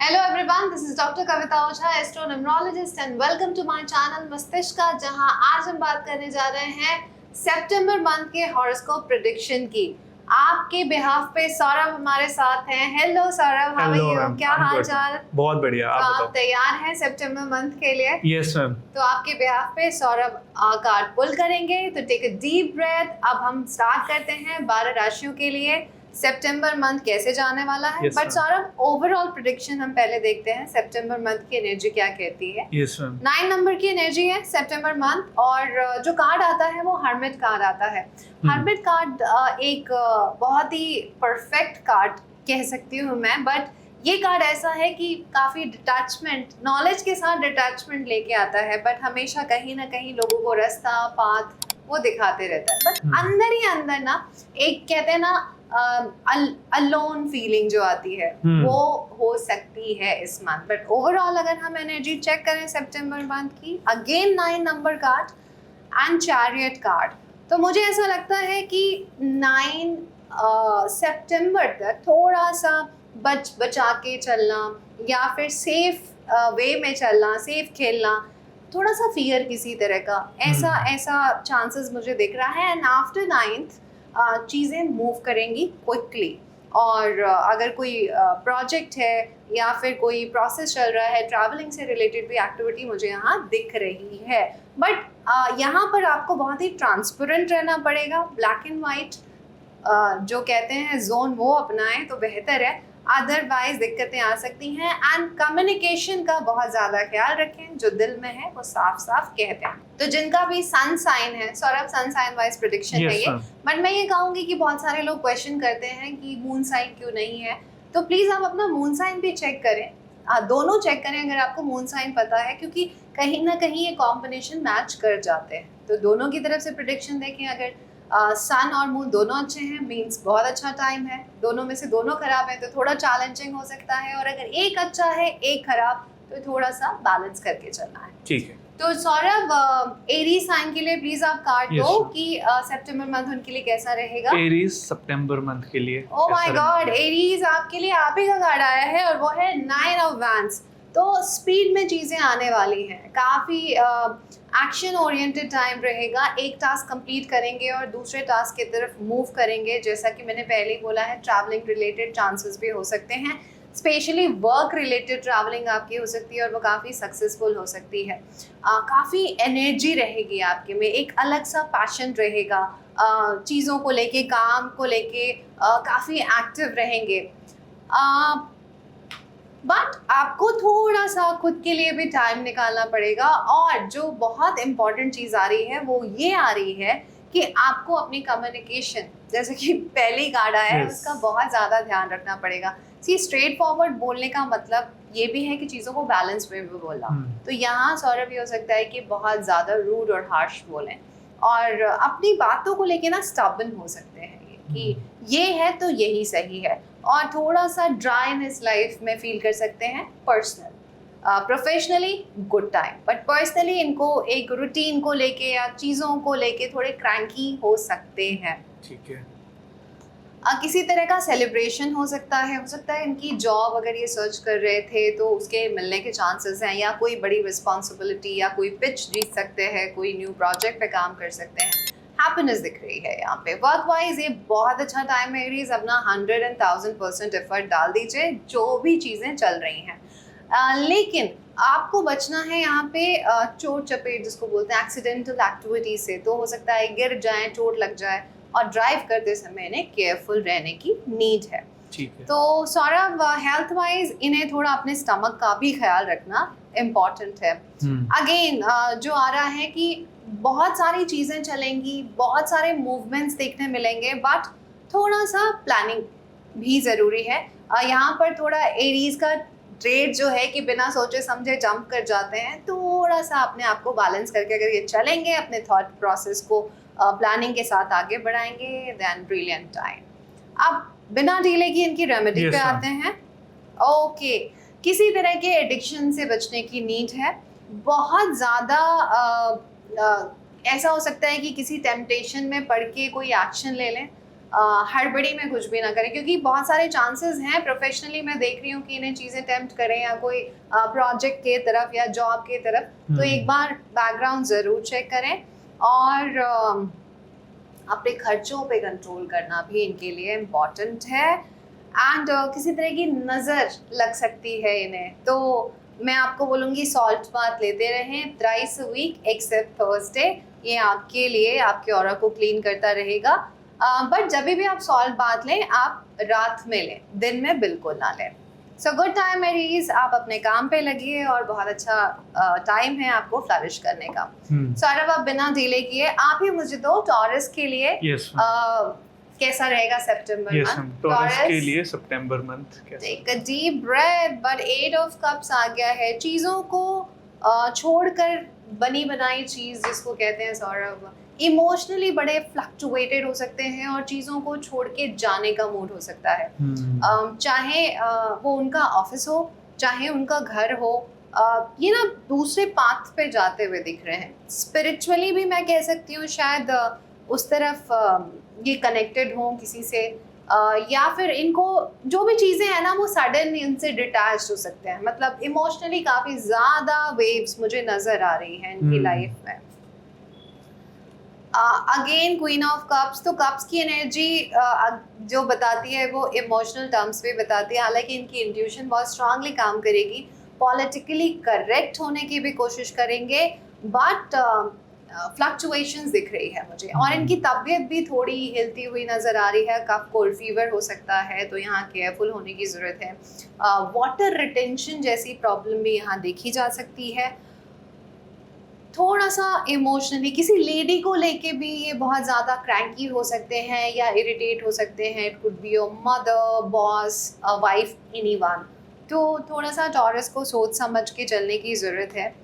Hello everyone, this is Dr. Kavita Oza, astronumerologist and welcome to my channel मस्तिष्क का, जहां आज हम बात करने जा रहे हैं सितंबर मंथ के हॉरोस्कोप प्रेडिक्शन की। आपके बिहाफ पे सौरभ हमारे साथ हैं। Hello Saurabh, how are you? क्या हाल चाल? बहुत बढ़िया। आप तैयार हैं सितंबर मंथ के लिए? Yes ma'am. तो आपके बिहाफ पे सौरभ कार्ड पुल करेंगे, तो टेक अ डीप ब्रेथ। अब हम स्टार्ट करते हैं 12 राशियों के लिए सितंबर मंथ कैसे जाने वाला है। बट सौरभ, ओवरऑल प्रेडिक्शन हम पहले देखते हैं, सितंबर मंथ की एनर्जी क्या कहती है। Yes ma'am. 9 नंबर की एनर्जी है सितंबर मंथ, और जो कार्ड आता है वो हर्मिट कार्ड आता है। हर्मिट कार्ड एक बहुत ही परफेक्ट कार्ड कह सकती हूँ मैं, बट ये कार्ड ऐसा है कि काफ़ी डिटैचमेंट, नॉलेज के साथ डिटैचमेंट लेके आता है, बट हमेशा कहीं ना कहीं लोगों को रास्ता पाथ वो दिखाते रहता है। बट अंदर ही अंदर ना एक कहते हैं ना अलोन फीलिंग जो आती है वो हो सकती है इस मंथ। बट ओवरऑल अगर हम एनर्जी चेक करें सितंबर मंथ की, again 9 number card and chariot card, तो मुझे ऐसा लगता है कि 9 सितंबर तक थोड़ा सा बचा के चलना या फिर सेफ वे में चलना, सेफ खेलना, थोड़ा सा फियर किसी तरह का ऐसा चांसेस मुझे दिख रहा है। एंड आफ्टर 9th चीज़ें मूव करेंगी क्विकली। और अगर कोई प्रोजेक्ट है या फिर कोई प्रोसेस चल रहा है, ट्रैवलिंग से रिलेटेड भी एक्टिविटी मुझे यहाँ दिख रही है। बट यहाँ पर आपको बहुत ही ट्रांसपेरेंट रहना पड़ेगा, ब्लैक एंड वाइट जो कहते हैं जोन वो अपनाएं तो बेहतर है, अदरवाइज दिक्कतें आ सकती हैं। एंड कम्युनिकेशन का बहुत ज़्यादा ख्याल रखें, जो दिल में है वो साफ साफ कहते हैं। तो जिनका भी सन साइन है, Saurabh sun sign wise prediction है ये, बट मैं ये कहूँगी कि बहुत सारे लोग क्वेश्चन करते हैं कि मून साइन क्यों नहीं है, तो प्लीज़ आप अपना मून साइन भी चेक करें, दोनों चेक करें अगर आपको मून साइन पता है, क्योंकि कहीं ना कहीं ये कॉम्बिनेशन मैच कर जाते हैं। तो दोनों की तरफ से प्रेडिक्शन देखें, अगर सन और मून दोनों अच्छे हैं मींस बहुत अच्छा टाइम है। दोनों में से दोनों खराब है तो थोड़ा चैलेंजिंग हो सकता है, और अगर एक अच्छा है एक खराब तो थोड़ा सा बैलेंस करके चलना है। ठीक है। तो सौरभ, एरीज साइन के लिए प्लीज आप कार्ड दो कि सितंबर मंथ उनके लिए कैसा रहेगा। एरीज सितंबर मंथ के लिए, ओह माय गॉड, एरीज आपके लिए आप ही का कार्ड आया है और वो है 9 ऑफ वैंड्स। तो स्पीड में चीज़ें आने वाली हैं, काफ़ी एक्शन ओरिएंटेड टाइम रहेगा। एक टास्क कंप्लीट करेंगे और दूसरे टास्क की तरफ मूव करेंगे। जैसा कि मैंने पहले ही बोला है, ट्रैवलिंग रिलेटेड चांसेस भी हो सकते हैं, स्पेशली वर्क रिलेटेड ट्रैवलिंग आपकी हो सकती है और वो काफ़ी सक्सेसफुल हो सकती है। काफ़ी एनर्जी रहेगी आपके में, एक अलग सा पैशन रहेगा, चीज़ों को लेके, काम को लेके काफ़ी एक्टिव रहेंगे। बट आपको थोड़ा सा खुद के लिए भी टाइम निकालना पड़ेगा। और जो बहुत इम्पॉर्टेंट चीज़ आ रही है वो ये आ रही है कि आपको अपनी कम्युनिकेशन, जैसे कि पहली कार्ड आया है, उसका बहुत ज़्यादा ध्यान रखना पड़ेगा। सी स्ट्रेट फॉरवर्ड बोलने का मतलब ये भी है कि चीज़ों को बैलेंस वे में बोलना। तो यहाँ सौरभ ये हो सकता है कि बहुत ज़्यादा रूड और हार्श बोलें, और अपनी बातों को लेके ना स्टबर्न हो सकते हैं कि ये है तो यही सही है, और थोड़ा सा ड्राइनेस लाइफ में फील कर सकते हैं। Personal professionally good time, but personally इनको एक रूटीन को लेके या चीज़ों को लेके थोड़े क्रैंकी हो सकते हैं। ठीक है। किसी तरह का सेलिब्रेशन हो सकता है इनकी जॉब अगर ये सर्च कर रहे थे तो उसके मिलने के चांसेस हैं, या कोई बड़ी रिस्पॉन्सिबिलिटी या कोई पिच जीत सकते हैं, कोई न्यू प्रोजेक्ट पे काम कर सकते हैं। हैप्पीनेस दिख रही है यहाँ पे। वर्क वाइज ये बहुत अच्छा टाइम है एरीज, अपना 100,000% एफर्ट डाल दीजिए जो भी चीज़ें चल रही हैं। लेकिन आपको बचना है यहाँ पे चोट चपेट जिसको बोलते हैं, एक्सीडेंटल एक्टिविटी से। तो हो सकता है गिर जाए, चोट लग जाए, और ड्राइव करते समय इन्हें केयरफुल रहने की नीड है। ठीक है। तो सौरभ, हेल्थ वाइज इन्हें थोड़ा अपने स्टमक का भी ख्याल रखना इम्पॉर्टेंट है। अगेन जो आ रहा है कि बहुत सारी चीज़ें चलेंगी, बहुत सारे मूवमेंट्स देखने मिलेंगे, बट थोड़ा सा प्लानिंग भी ज़रूरी है। यहाँ पर थोड़ा एरीज का ट्रेड जो है कि बिना सोचे समझे जंप कर जाते हैं, थोड़ा सा अपने आप को बैलेंस करके अगर ये चलेंगे, अपने थॉट प्रोसेस को प्लानिंग के साथ आगे बढ़ाएंगे, देन ब्रिलियंट टाइम। अब बिना डीले की इनकी रेमेडी पे आते हैं। ओके, किसी तरह के एडिक्शन से बचने की नीड है। बहुत ज़्यादा ऐसा हो सकता है कि किसी टेम्पटेशन में पड़ के कोई एक्शन ले लें, हड़बड़ी में कुछ भी ना करें, क्योंकि बहुत सारे चांसेस हैं। प्रोफेशनली मैं देख रही हूँ कि इन्हें चीज़ें अटेम्प्ट करें या कोई प्रोजेक्ट के तरफ या जॉब के तरफ, तो एक बार बैकग्राउंड ज़रूर चेक करें। और अपने खर्चों पे कंट्रोल करना भी इनके लिए इम्पॉर्टेंट है। एंड किसी तरह की नज़र लग सकती है इन्हें, तो मैं आपको बोलूँगी सॉल्ट बाथ लेते रहें thrice a week except Thursday. ये आपके लिए आपके ऑरा को क्लीन करता रहेगा। बट जब भी आप सॉल्ट बाथ लें, आप रात में लें, दिन में बिल्कुल ना लें। सो गुड टाइम एरीज, आप अपने काम पे लगिए और बहुत अच्छा टाइम है आपको फ्लरिश करने का। सौरभ, आप बिना डिले किए आप ही मुझे दो टॉरस के लिए कैसा रहेगा सितंबर मंथ? टॉरस के लिए सितंबर मंथ कैसा? Take a deep breath. But 8 of cups आ गया है। चीज़ों को छोड़कर बनी बनाई चीज़ जिसको कहते हैं सौरभ, इमोशनली बड़े फ्लक्चुएटेड हो सकते हैं और चीज़ों को छोड़ के जाने का मूड हो सकता है। चाहे वो उनका ऑफिस हो, चाहे उनका घर हो, ये ना दूसरे पाथ पे जाते हुए दिख रहे हैं। स्पिरिचुअली भी मैं कह सकती हूँ शायद उस तरफ ये कनेक्टेड हों किसी से, या फिर इनको जो भी चीज़ें हैं ना वो सडन इनसे डिटैच हो सकते हैं। मतलब इमोशनली काफ़ी ज़्यादा वेव्स मुझे नज़र आ रही हैं इनकी लाइफ में। अगेन क्वीन ऑफ कप्स, तो कप्स की एनर्जी जो बताती है वो इमोशनल टर्म्स पे बताती है। हालांकि इनकी इंट्यूशन बहुत स्ट्रांगली काम करेगी, पॉलिटिकली करेक्ट होने की भी कोशिश करेंगे, बट फ्लक्चुएशंस दिख रही है मुझे। और इनकी तबीयत भी थोड़ी हिलती हुई नज़र आ रही है। कफ कोल्ड फीवर हो सकता है, तो यहाँ केयरफुल होने की ज़रूरत है। वाटर रिटेंशन जैसी प्रॉब्लम भी यहाँ देखी जा सकती है। थोड़ा सा इमोशनली किसी लेडी को लेके भी ये बहुत ज़्यादा क्रैंकी हो सकते हैं या इरिटेट हो सकते हैं। It could be your mother, boss, wife, anyone. तो थोड़ा सा टॉरस को सोच समझ के चलने की ज़रूरत है।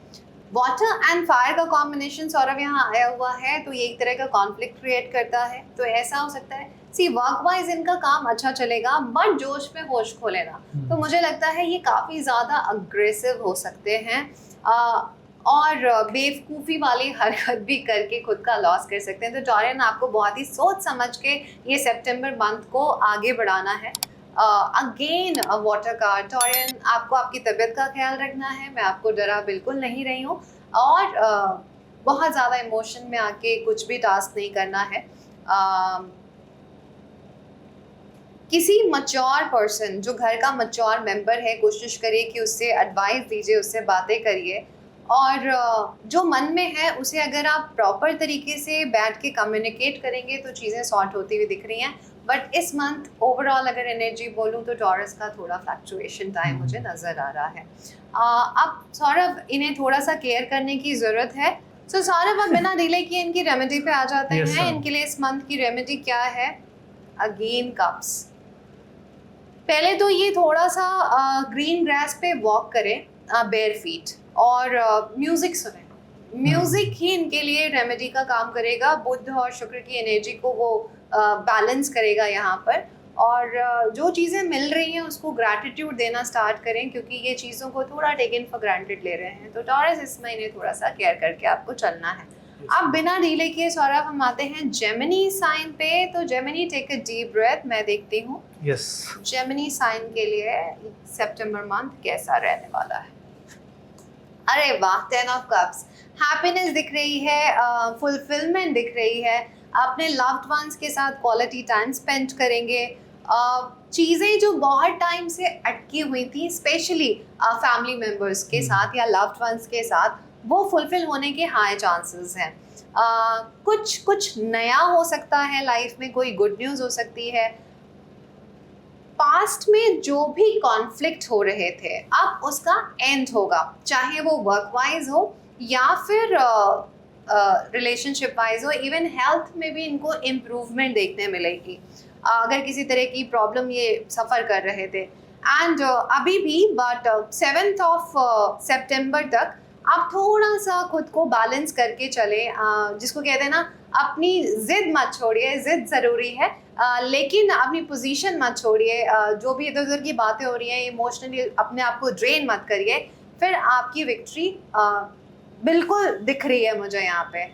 वाटर एंड फायर का कॉम्बिनेशन सौरभ यहाँ आया हुआ है, तो ये एक तरह का कॉन्फ्लिक्ट क्रिएट करता है। तो ऐसा हो सकता है वर्क वाइज इनका काम अच्छा चलेगा, बट जोश में होश खो लेना। तो मुझे लगता है ये काफ़ी ज़्यादा अग्रेसिव हो सकते हैं और बेवकूफ़ी वाली हरकत भी करके खुद का लॉस कर सकते हैं। तो टॉरियन, आपको बहुत ही सोच समझ के ये सितंबर मंथ को आगे बढ़ाना है। अगेन वाटर कार्ड टॉरियन, आपको आपकी तबीयत का ख्याल रखना है। मैं आपको डरा बिल्कुल नहीं रही हूँ, और बहुत ज़्यादा इमोशन में आके कुछ भी टास्क नहीं करना है। किसी मच्योर पर्सन, जो घर का मच्योर मेंबर है, कोशिश करिए कि उससे एडवाइस दीजिए, उससे बातें करिए, और जो मन में है उसे अगर आप प्रॉपर तरीके से बैठ के कम्युनिकेट करेंगे तो चीज़ें सॉर्ट होती हुई दिख रही हैं। बट इस मंथ ओवरऑल अगर एनर्जी बोलूँ तो टॉरस का थोड़ा फ्लक्चुएशन टाइम मुझे नज़र आ रहा है। अब सौरभ, इन्हें थोड़ा सा केयर करने की ज़रूरत है। सो सौरभ, अब बिना डिले किए इनकी रेमेडी पे आ जाते हैं। इनके लिए इस मंथ की रेमेडी क्या है? Again cups. पहले तो ये थोड़ा सा ग्रीन ग्रास पे वॉक करें बेयर फीट, और म्यूज़िक सुने। म्यूज़िक ही इनके लिए रेमेडी का काम करेगा। बुध और शुक्र की एनर्जी को वो बैलेंस करेगा यहाँ पर। और जो चीज़ें मिल रही हैं उसको ग्रैटिट्यूड देना स्टार्ट करें, क्योंकि ये चीज़ों को थोड़ा टेकन फॉर ग्रांटेड ले रहे हैं। तो टॉरस, इस महीने थोड़ा सा केयर करके आपको चलना है। अब बिना डिले किए सौरभ हम आते हैं जेमिनी साइन पे। तो Gemini, take a deep breath. मैं देखती हूँ जेमिनी साइन के लिए सितंबर मंथ कैसा रहने वाला है। अरे वाह, 10 ऑफ कप्स। हैप्पीनेस दिख रही है, फुलफिलमेंट दिख रही है। अपने लव्ड वंस के साथ क्वालिटी टाइम स्पेंड करेंगे। चीज़ें जो बहुत टाइम से अटकी हुई थी, स्पेशली फैमिली मेम्बर्स के साथ या लव्ड वंस के साथ, वो फुलफिल होने के हाई चांसेस हैं। कुछ नया हो सकता है लाइफ में, कोई गुड न्यूज़ हो सकती है। पास्ट में जो भी कॉन्फ्लिक्ट हो रहे थे, अब उसका एंड होगा, चाहे वो वर्क वाइज हो या फिर रिलेशनशिप वाइज हो। इवन हेल्थ में भी इनको इम्प्रूवमेंट देखने मिलेगी अगर किसी तरह की प्रॉब्लम ये सफ़र कर रहे थे। एंड अभी भी, बट 7 ऑफ सितंबर तक आप थोड़ा सा खुद को बैलेंस करके चले। जिसको कहते हैं ना, अपनी ज़िद मत छोड़िए। ज़िद ज़रूरी है, लेकिन अपनी पोजीशन मत छोड़िए। जो भी इधर उधर की बातें हो रही हैं, इमोशनली अपने आप को ड्रेन मत करिए, फिर आपकी विक्ट्री बिल्कुल दिख रही है मुझे यहाँ पे।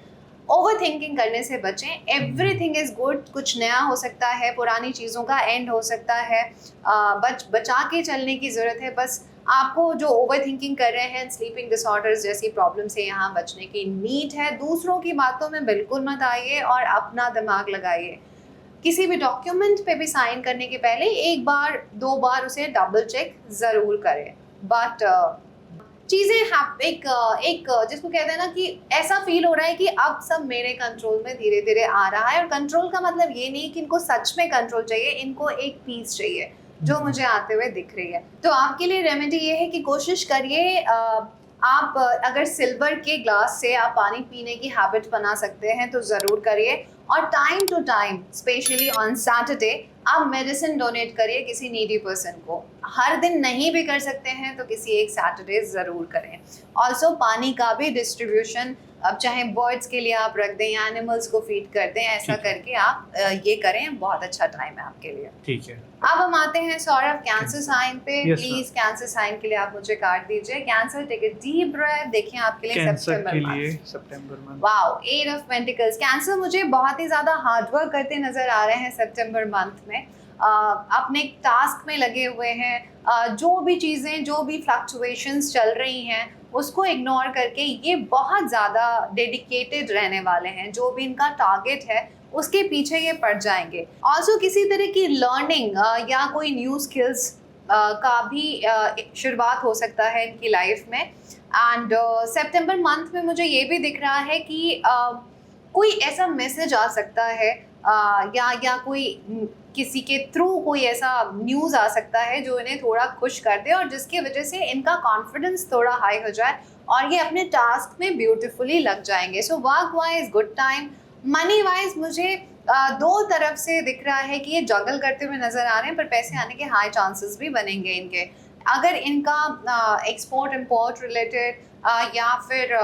ओवर थिंकिंग करने से बचें, एवरीथिंग इज गुड, कुछ नया हो सकता है, पुरानी चीज़ों का एंड हो सकता है, बचा के चलने की ज़रूरत है। बस आपको जो ओवर थिंकिंग कर रहे हैं, स्लीपिंग डिसऑर्डर्स जैसी प्रॉब्लम से यहाँ बचने की नीड है। दूसरों की बातों में बिल्कुल मत आइए और अपना दिमाग लगाइए। किसी भी डॉक्यूमेंट पे भी साइन करने के पहले एक बार 2 बार उसे डबल चेक ज़रूर करें। बट चीज़ें एक जिसको कहते हैं ना कि ऐसा फील हो रहा है कि अब सब मेरे कंट्रोल में धीरे धीरे आ रहा है। और कंट्रोल का मतलब ये नहीं कि इनको सच में कंट्रोल चाहिए, इनको एक पीस चाहिए जो मुझे आते हुए दिख रही है। तो आपके लिए रेमेडी ये है कि कोशिश करिए, आप अगर सिल्वर के ग्लास से आप पानी पीने की हैबिट बना सकते हैं तो ज़रूर करिए। और time to time, specially on Saturday, आप मेडिसिन डोनेट करिए किसी नीडी पर्सन को। हर दिन नहीं भी कर सकते हैं तो किसी एक सैटरडे ज़रूर करें। ऑल्सो पानी का भी डिस्ट्रीब्यूशन, अब चाहे बर्ड्स के लिए आप रख दें या एनिमल्स को फीड कर दें, ऐसा करके आप ये करें, बहुत अच्छा टाइम है आपके लिए। ठीक है। अब हम आते हैं सौरभ कैंसर साइन पे। Yes, प्लीज कैंसर साइन के लिए आप मुझे कार्ड दीजिए। Cancer, take a deep breath. देखिए आपके लिए कैंसर के लिए सितंबर month. Wow, 8 of pentacles. Cancer मुझे बहुत ही ज्यादा हार्ड वर्क करते नजर आ रहे हैं सितंबर मंथ में। अपने टास्क में लगे हुए हैं, जो भी चीज़ें, जो भी फ्लक्चुएशंस चल रही हैं उसको इग्नोर करके ये बहुत ज़्यादा डेडिकेटेड रहने वाले हैं। जो भी इनका टारगेट है उसके पीछे ये पड़ जाएंगे। ऑल्सो किसी तरह की लर्निंग या कोई न्यू स्किल्स का भी शुरुआत हो सकता है इनकी लाइफ में। एंड सितंबर मंथ में मुझे ये भी दिख रहा है कि कोई ऐसा मैसेज आ सकता है या कोई किसी के थ्रू कोई ऐसा न्यूज़ आ सकता है जो इन्हें थोड़ा खुश कर दे और जिसकी वजह से इनका कॉन्फिडेंस थोड़ा हाई हो जाए और ये अपने टास्क में ब्यूटीफुली लग जाएंगे। So work wise good time. Money wise मुझे 2 तरफ से दिख रहा है कि ये जगल करते हुए नजर आ रहे हैं, पर पैसे आने के हाई चांसेस भी बनेंगे इनके। अगर इनका एक्सपोर्ट इम्पोर्ट रिलेटेड या फिर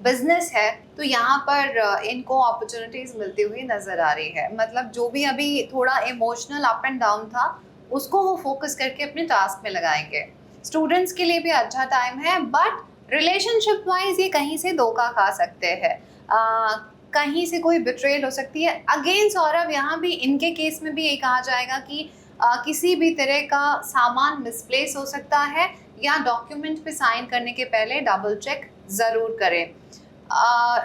बिजनेस है तो यहाँ पर इनको अपॉर्चुनिटीज़ मिलती हुई नज़र आ रही है। मतलब जो भी अभी थोड़ा इमोशनल अप एंड डाउन था उसको वो फोकस करके अपने टास्क में लगाएंगे। स्टूडेंट्स के लिए भी अच्छा टाइम है, बट रिलेशनशिप वाइज ये कहीं से धोखा खा सकते हैं, कहीं से कोई बिट्रेल हो सकती है। अगेन सौरभ, यहाँ भी इनके केस में भी ये कहा जाएगा कि किसी भी तरह का सामान मिसप्लेस हो सकता है या डॉक्यूमेंट पे साइन करने के पहले डबल चेक ज़रूर करें।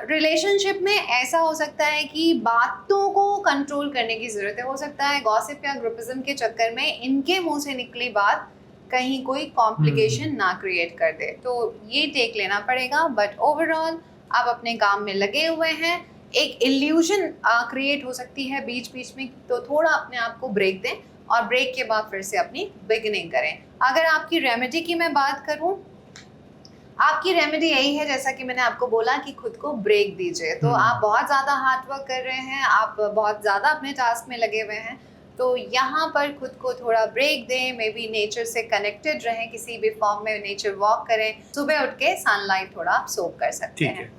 रिलेशनशिप में ऐसा हो सकता है कि बातों को कंट्रोल करने की ज़रूरत है। हो सकता है गॉसिप या ग्रुपिज्म के चक्कर में इनके मुंह से निकली बात कहीं कोई कॉम्प्लिकेशन ना क्रिएट कर दे, तो ये टेक लेना पड़ेगा। बट ओवरऑल आप अपने काम में लगे हुए हैं। एक इल्यूजन क्रिएट हो सकती है बीच बीच में, तो थोड़ा अपने आप को ब्रेक दें और ब्रेक के बाद फिर से अपनी बिगिनिंग करें। अगर आपकी रेमेडी की मैं बात करूं, आपकी रेमेडी यही है, जैसा कि मैंने आपको बोला, कि खुद को ब्रेक दीजिए। तो आप बहुत ज़्यादा हार्ड वर्क कर रहे हैं, आप बहुत ज़्यादा अपने टास्क में लगे हुए हैं, तो यहाँ पर खुद को थोड़ा ब्रेक दें। मे बी नेचर से कनेक्टेड रहें, किसी भी फॉर्म में नेचर वॉक करें, सुबह उठ के सनलाइट थोड़ा आप सोक कर सकते हैं।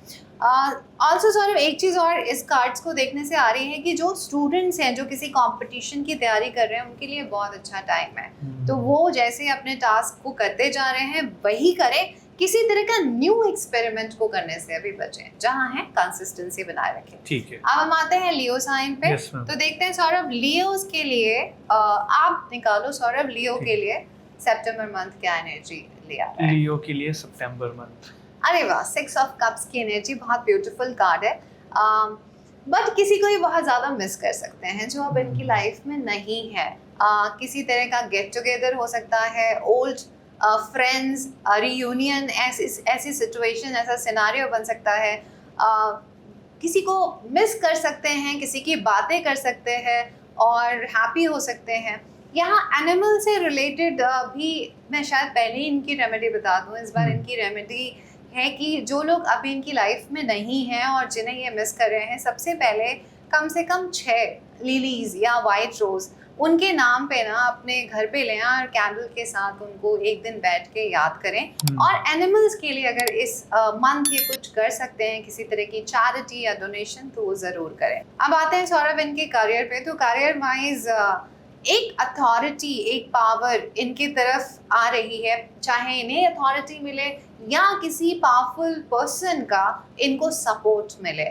ऑल्सो सौरभ, एक चीज़ और इस कार्ड्स को देखने से आ रही है कि जो स्टूडेंट्स हैं जो किसी कंपटीशन की तैयारी कर रहे हैं उनके लिए बहुत अच्छा टाइम है। तो वो जैसे अपने टास्क को करते जा रहे हैं वही करें, किसी तरह का न्यू एक्सपेरिमेंट को करने से अभी बचें, जहाँ है कंसिस्टेंसी बनाए रखें। ठीक है। अब हम आते हैं लियो साइन पे। तो देखते हैं सौरभ, लियोस के लिए आप निकालो सौरभ, लियो के लिए सितंबर मंथ क्या एनर्जी ले आ रहा है? लियो के लिए सितंबर मंथ, अरे वाह, 6 ऑफ कप्स की एनर्जी, बहुत ब्यूटीफुल कार्ड है। बट किसी को ये बहुत ज़्यादा मिस कर सकते हैं जो अब इनकी लाइफ में नहीं है। किसी तरह का गेट टुगेदर हो सकता है, ओल्ड फ्रेंड्स, रियूनियन, ऐसी सिचुएशन, ऐसा सिनारियो बन सकता है। किसी को मिस कर सकते हैं, किसी की बातें कर सकते हैं और हैप्पी हो सकते हैं। यहाँ एनिमल से रिलेटेड भी मैं शायद पहले ही इनकी रेमेडी बता दूँ। इस बार इनकी रेमेडी है कि जो लोग अभी इनकी लाइफ में नहीं हैं और जिन्हें ये मिस कर रहे हैं, सबसे पहले कम से कम 6 लिलीज या वाइट रोज़ उनके नाम पे ना अपने घर पे लें और कैंडल के साथ उनको एक दिन बैठ के याद करें। और एनिमल्स के लिए अगर इस मंथ ये कुछ कर सकते हैं, किसी तरह की चैरिटी या डोनेशन, तो वो ज़रूर करें। अब आते हैं सौरभ इनके करियर पे। तो करियर वाइज एक अथॉरिटी, एक पावर इनकी तरफ आ रही है, चाहे इन्हें अथॉरिटी मिले या किसी पावरफुल पर्सन का इनको सपोर्ट मिले।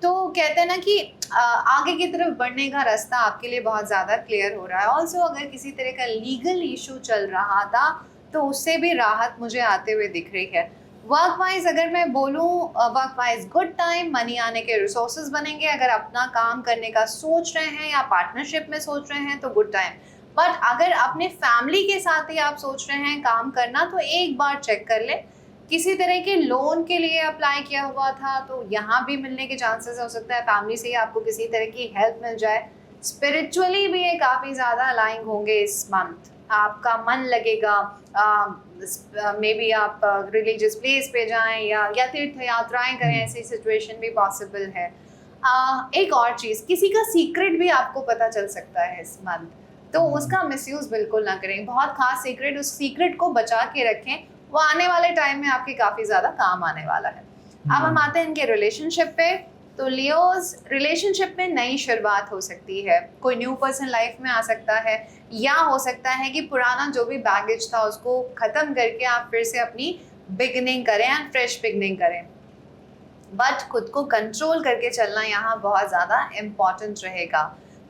तो कहते हैं ना कि आगे की तरफ बढ़ने का रास्ता आपके लिए बहुत ज़्यादा क्लियर हो रहा है। ऑल्सो अगर किसी तरह का लीगल इशू चल रहा था तो उससे भी राहत मुझे आते हुए दिख रही है। वर्क वाइज अगर मैं बोलूँ, work wise good time, money आने के रिसोर्सेज बनेंगे। अगर अपना काम करने का सोच रहे हैं या पार्टनरशिप में सोच रहे हैं तो गुड टाइम। बट अगर अपने फैमिली के साथ ही आप सोच रहे हैं काम करना तो एक बार चेक कर ले। किसी तरह के लोन के लिए अप्लाई किया हुआ था तो यहाँ भी मिलने के चांसेस हो सकता है। फैमिली से ही आपको किसी तरह की हेल्प मिल जाए। स्पिरिचुअली भी ये काफ़ी ज़्यादा अलाइन होंगे इस मंथ, आपका मन लगेगा। मे बी आप रिलीजियस प्लेस पे जाएं या तीर्थ यात्राएं करें, ऐसी सिचुएशन भी पॉसिबल है। एक और चीज़, किसी का सीक्रेट भी आपको पता चल सकता है इस मंथ, तो उसका मिसयूज़ बिल्कुल ना करें। बहुत खास सीक्रेट, उस सीक्रेट को बचा के रखें, वो आने वाले टाइम में आपके काफ़ी ज़्यादा काम आने वाला है। अब हम आते हैं इनके रिलेशनशिप पे। तो लियोज रिलेशनशिप में नई शुरुआत हो सकती है, कोई न्यू पर्सन लाइफ में आ सकता है, या हो सकता है कि पुराना जो भी बैगेज था उसको ख़त्म करके आप फिर से अपनी बिगनिंग करें एंड फ्रेश बिगनिंग करें। बट खुद को कंट्रोल करके चलना यहाँ बहुत ज़्यादा इम्पॉर्टेंट रहेगा।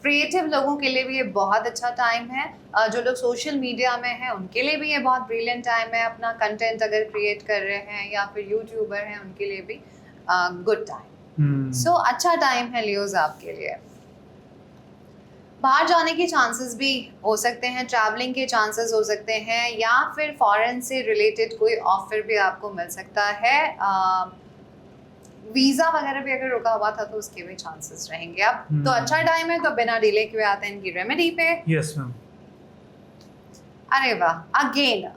क्रिएटिव लोगों के लिए भी ये बहुत अच्छा टाइम है। जो लोग सोशल मीडिया में हैं उनके लिए भी ये बहुत ब्रिलियंट टाइम है। अपना कंटेंट अगर क्रिएट कर रहे हैं या फिर यूट्यूबर हैं उनके लिए भी गुड टाइम। सो अच्छा टाइम है लियोज आपके लिए। बाहर जाने के चांसेस भी हो सकते हैं, ट्रैवलिंग के चांसेस हो सकते हैं, या फिर फॉरेन से रिलेटेड कोई ऑफर भी आपको मिल सकता है। वीज़ा वगैरह भी अगर रुका हुआ था तो उसके भी चांसेस रहेंगे। अब तो अच्छा टाइम है, तो बिना डिले के आते हैं इनकी रेमेडी पे। Yes ma'am. अरे वाह, अगेन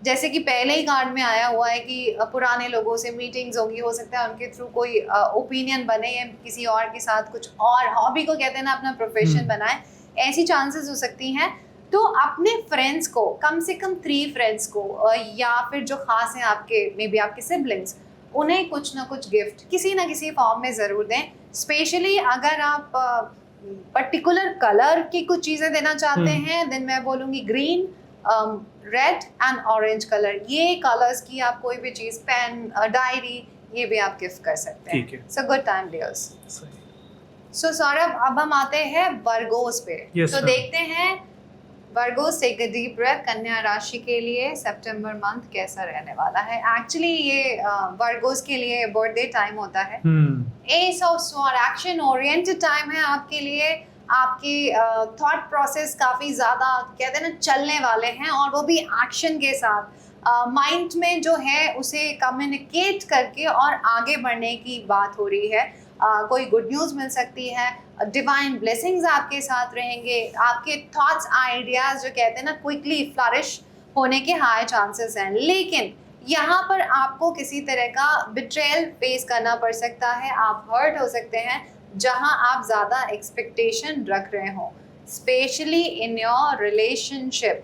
जैसे कि पहले ही कार्ड में आया हुआ है कि पुराने लोगों से मीटिंग्स होंगी, हो सकता है उनके थ्रू कोई ओपिनियन बने या किसी और के साथ कुछ और हॉबी को कहते हैं ना अपना प्रोफेशन बनाए, ऐसी चांसेस हो सकती हैं। तो अपने फ्रेंड्स को, कम से कम 3 फ्रेंड्स को या फिर जो खास हैं आपके, मे बी आपके सिबलिंग्स, उन्हें कुछ ना कुछ गिफ्ट किसी ना किसी फॉर्म में ज़रूर दें। स्पेशली अगर आप पर्टिकुलर कलर की कुछ चीज़ें देना चाहते हैं, देन मैं बोलूँगी green, red and orange colour, ये कलर्स की आप कोई भी चीज़, पेन, डायरी, ये भी आप गिफ्ट कर सकते हैं। So good time dears. So Saurabh, अब हम आते हैं वर्गोस पे। तो देखते हैं Virgos, take a deep breath, कन्या राशि के लिए सितंबर मंथ कैसा रहने वाला है। एक्चुअली ये वर्गोस के लिए बर्थडे टाइम होता है। S of sword, action oriented time है आपके लिए। आपके थॉट प्रोसेस काफ़ी ज़्यादा कहते हैं ना चलने वाले हैं, और वो भी एक्शन के साथ। माइंड में जो है उसे कम्युनिकेट करके और आगे बढ़ने की बात हो रही है। कोई गुड न्यूज़ मिल सकती है, डिवाइन ब्लेसिंग्स आपके साथ रहेंगे। आपके थॉट्स, आइडियाज़ जो कहते हैं ना क्विकली फ्लरिश होने के हाई चांसेस हैं। लेकिन यहाँ पर आपको किसी तरह का बिट्रेयल फेस करना पड़ सकता है। आप हर्ट हो सकते हैं जहाँ आप ज़्यादा एक्सपेक्टेशन रख रहे हो, स्पेशली इन योर रिलेशनशिप।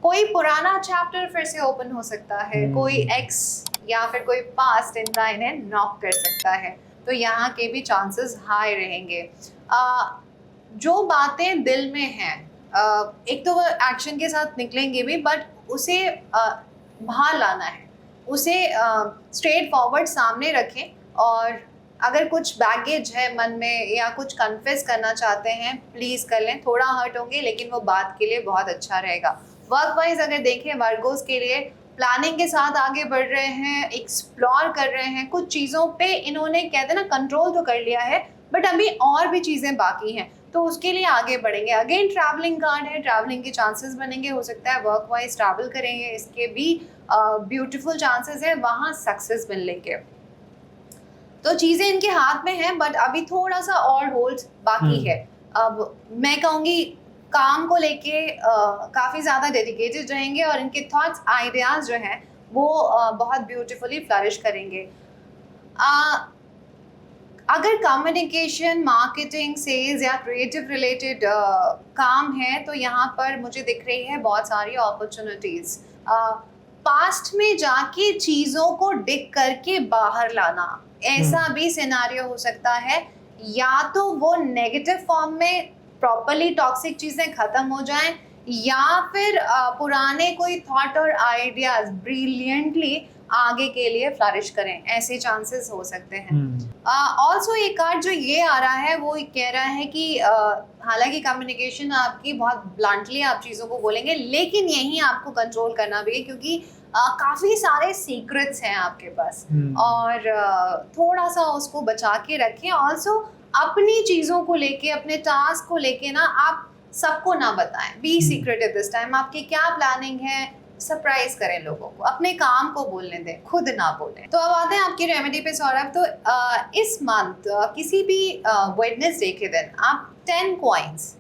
कोई पुराना चैप्टर फिर से ओपन हो सकता है, कोई एक्स या फिर कोई पास्ट इनका इन्हें नॉक कर सकता है, तो यहाँ के भी चांसेस हाई रहेंगे। जो बातें दिल में हैं, एक तो वो एक्शन के साथ निकलेंगे भी, बट उसे बाहर लाना है, उसे स्ट्रेट फॉरवर्ड सामने रखें। और अगर कुछ बैगेज है मन में या कुछ कन्फेस करना चाहते हैं, प्लीज़ कर लें। थोड़ा हर्ट होंगे लेकिन वो बात के लिए बहुत अच्छा रहेगा। वर्क वाइज अगर देखें वर्गोस के लिए, प्लानिंग के साथ आगे बढ़ रहे हैं, एक्सप्लोर कर रहे हैं, कुछ चीज़ों पे इन्होंने कहते हैं ना कंट्रोल तो कर लिया है, बट अभी और भी चीज़ें बाकी हैं, तो उसके लिए आगे बढ़ेंगे। अगेन ट्रैवलिंग कार्ड है, ट्रैवलिंग के चांसेस बनेंगे, हो सकता है वर्क वाइज ट्रैवल करेंगे, इसके भी ब्यूटीफुल चांसेस है वहाँ सक्सेस मिलने के। तो चीज़ें इनके हाथ में हैं, बट अभी थोड़ा सा और होल्ड बाकी है। अब मैं कहूँगी काम को लेके काफ़ी ज़्यादा डेडिकेटेड रहेंगे, और इनके थॉट्स, आइडियाज़ जो हैं वो बहुत ब्यूटीफुली फ्लरिश करेंगे। अगर कम्युनिकेशन, मार्केटिंग, सेल्स या क्रिएटिव रिलेटेड काम है, तो यहाँ पर मुझे दिख रही है बहुत सारी अपॉर्चुनिटीज़। पास्ट में जाके चीज़ों को डिग करके बाहर लाना, ऐसा भी सिनेरियो हो सकता है। या तो वो नेगेटिव फॉर्म में प्रॉपरली टॉक्सिक चीज़ें ख़त्म हो जाएं, या फिर पुराने कोई थॉट और आइडियाज ब्रिलियंटली आगे के लिए फ्लरिश करें, ऐसे चांसेस हो सकते हैं। ऑल्सो ये कार्ड जो ये आ रहा है वो कह रहा है कि हालांकि कम्युनिकेशन आपकी बहुत ब्लंटली आप चीज़ों को बोलेंगे, लेकिन यही आपको कंट्रोल करना भी है, क्योंकि काफ़ी सारे सीक्रेट्स हैं आपके पास, और थोड़ा सा उसको बचा के रखें। ऑल्सो अपनी चीज़ों को लेके, अपने टास्क को लेके ना आप सबको ना बताएं, be secret at this time. आपकी क्या प्लानिंग है, सरप्राइज करें लोगों को, अपने काम को बोलने दें, खुद ना बोलें। तो अब आते हैं आपकी रेमेडी पे सौरभ। तो इस मंथ किसी भी वेडनेसडे के दिन आप 10 कॉइन्स,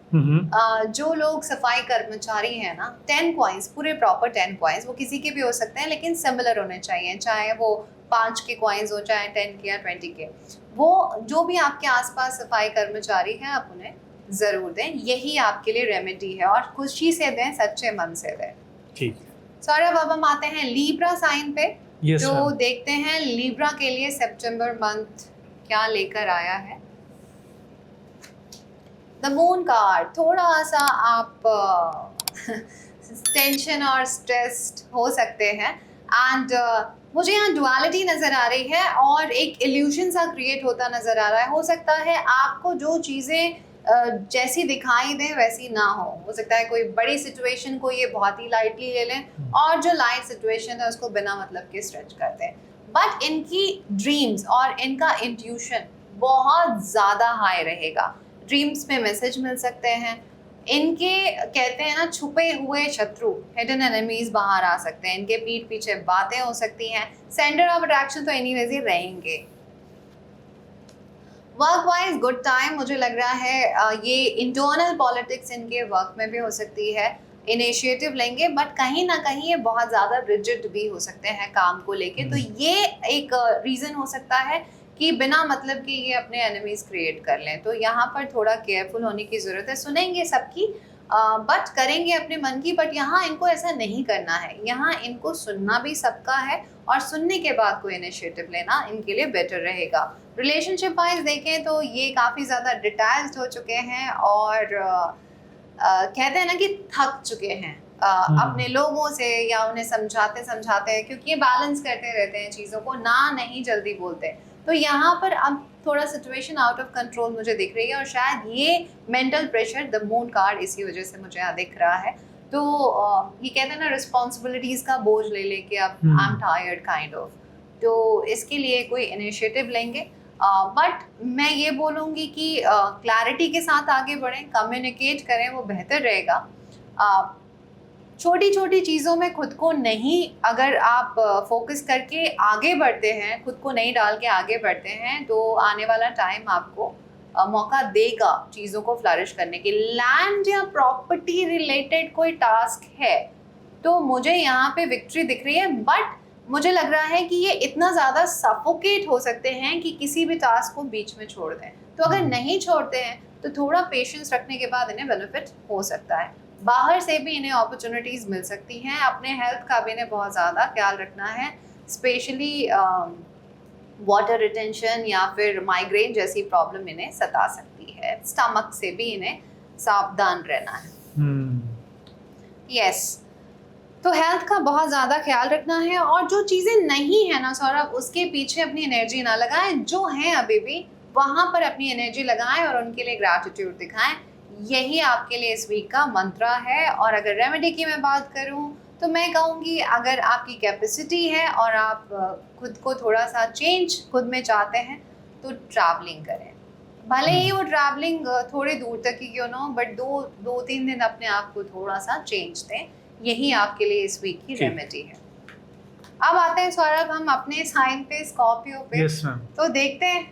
जो लोग सफाई कर्मचारी हैं ना, 10 कॉइन्स, पूरे प्रॉपर 10 कॉइन्स, वो किसी के भी हो सकते हैं लेकिन सिमिलर होने चाहिए, चाहे वो 5 के कॉइन्स हो, चाहे 10 के या 20 के, वो जो भी आपके आसपास सफाई कर्मचारी हैं आप उन्हें ज़रूर दें। यही आपके लिए रेमेडी है, और खुशी से दें, सच्चे मन से दें। ठीक है सौरभ, अब हम आते हैं लीब्रा साइन पे। yes, तो देखते हैं लीब्रा के लिए सितंबर मंथ क्या लेकर आया है। द मून कार्ड, थोड़ा सा आप टेंशन और स्ट्रेस्ड हो सकते हैं, एंड मुझे यहाँ डुअलिटी नज़र आ रही है और एक इल्यूशन सा क्रिएट होता नज़र आ रहा है। हो सकता है आपको जो चीज़ें जैसी दिखाई दें वैसी ना हो सकता है कोई बड़ी सिचुएशन को ये बहुत ही लाइटली ले लें, और जो लाइट सिचुएशन है उसको बिना मतलब के स्ट्रेच कर दें। बट इनकी ड्रीम्स और इनका इंट्यूशन बहुत ज़्यादा हाई रहेगा। ड्रीम्स में मैसेज मिल सकते हैं इनके, कहते हैं ना, छुपे हुए शत्रु, हिडन एनिमीज बाहर आ सकते हैं, इनके पीठ पीछे बातें हो सकती हैं। सेंटर ऑफ अट्रैक्शन तो एनीवेज ही रहेंगे। वर्क वाइज गुड टाइम मुझे लग रहा है। ये इंटरनल पॉलिटिक्स इनके वर्क में भी हो सकती है, इनिशिएटिव लेंगे, बट कहीं ना कहीं ये बहुत ज़्यादा रिजिड भी हो सकते हैं काम को लेके। तो ये एक रीज़न हो सकता है कि बिना मतलब कि ये अपने एनिमीज क्रिएट कर लें। तो यहाँ पर थोड़ा केयरफुल होने की ज़रूरत है। सुनेंगे सबकी, बट करेंगे अपने मन की। बट यहाँ इनको ऐसा नहीं करना है, यहाँ इनको सुनना भी सबका है, और सुनने के बाद कोई इनिशिएटिव लेना इनके लिए बेटर रहेगा। रिलेशनशिप वाइज देखें तो ये काफ़ी ज़्यादा डिटैच्ड हो चुके हैं, और कहते हैं ना कि थक चुके हैं अपने लोगों से, या उन्हें समझाते समझाते, क्योंकि ये बैलेंस करते रहते हैं चीज़ों को, ना नहीं जल्दी बोलते। तो यहाँ पर अब थोड़ा सिचुएशन आउट ऑफ कंट्रोल मुझे दिख रही है, और शायद ये mental pressure, the moon card, इसी वजह से मुझे यहाँ दिख रहा है। तो ये कहते हैं ना, रिस्पॉन्सिबिलिटीज़ का बोझ ले लेके अब I am tired kind of. तो इसके लिए कोई इनिशिएटिव लेंगे, बट मैं ये बोलूँगी कि क्लैरिटी के साथ आगे बढ़ें, कम्युनिकेट करें, वो बेहतर रहेगा। छोटी छोटी चीज़ों में खुद को नहीं, अगर आप फोकस करके आगे बढ़ते हैं, खुद को नहीं डाल के आगे बढ़ते हैं, तो आने वाला टाइम आपको मौका देगा चीज़ों को फ्लरिश करने के। लैंड या प्रॉपर्टी रिलेटेड कोई टास्क है तो मुझे यहाँ पे विक्ट्री दिख रही है, बट मुझे लग रहा है कि ये इतना ज़्यादा सफोकेट हो सकते हैं कि किसी भी टास्क को बीच में छोड़ दें। तो अगर नहीं छोड़ते हैं तो थोड़ा पेशेंस रखने के बाद इन्हें बेनिफिट हो सकता है। बाहर से भी इन्हें अपॉर्चुनिटीज़ मिल सकती हैं। अपने हेल्थ का भी इन्हें बहुत ज़्यादा ख्याल रखना है, स्पेशली वाटर रिटेंशन या फिर माइग्रेन जैसी प्रॉब्लम इन्हें सता सकती है। स्टमक से भी इन्हें सावधान रहना है। यस, तो हेल्थ का बहुत ज़्यादा ख्याल रखना है, और जो चीज़ें नहीं है ना सौरभ, उसके पीछे अपनी एनर्जी ना लगाएं। जो हैं अभी भी वहाँ पर अपनी एनर्जी लगाएं और उनके लिए ग्रैटिट्यूड दिखाएं। यही आपके लिए इस वीक का मंत्रा है। और अगर रेमेडी की मैं बात करूँ तो मैं कहूँगी, अगर आपकी कैपेसिटी है और आप खुद को थोड़ा सा चेंज खुद में चाहते हैं तो ट्रैवलिंग करें। भले ही वो ट्रैवलिंग थोड़े दूर तक ही क्यों ना हो, बट 2-3 दिन अपने आप को थोड़ा सा चेंज दें। यही आपके लिए इस वीक की रेमेडी है। अब आते हैं सौरभ हम अपने साइन पे, स्कॉर्पियो पे। Yes ma'am. तो देखते हैं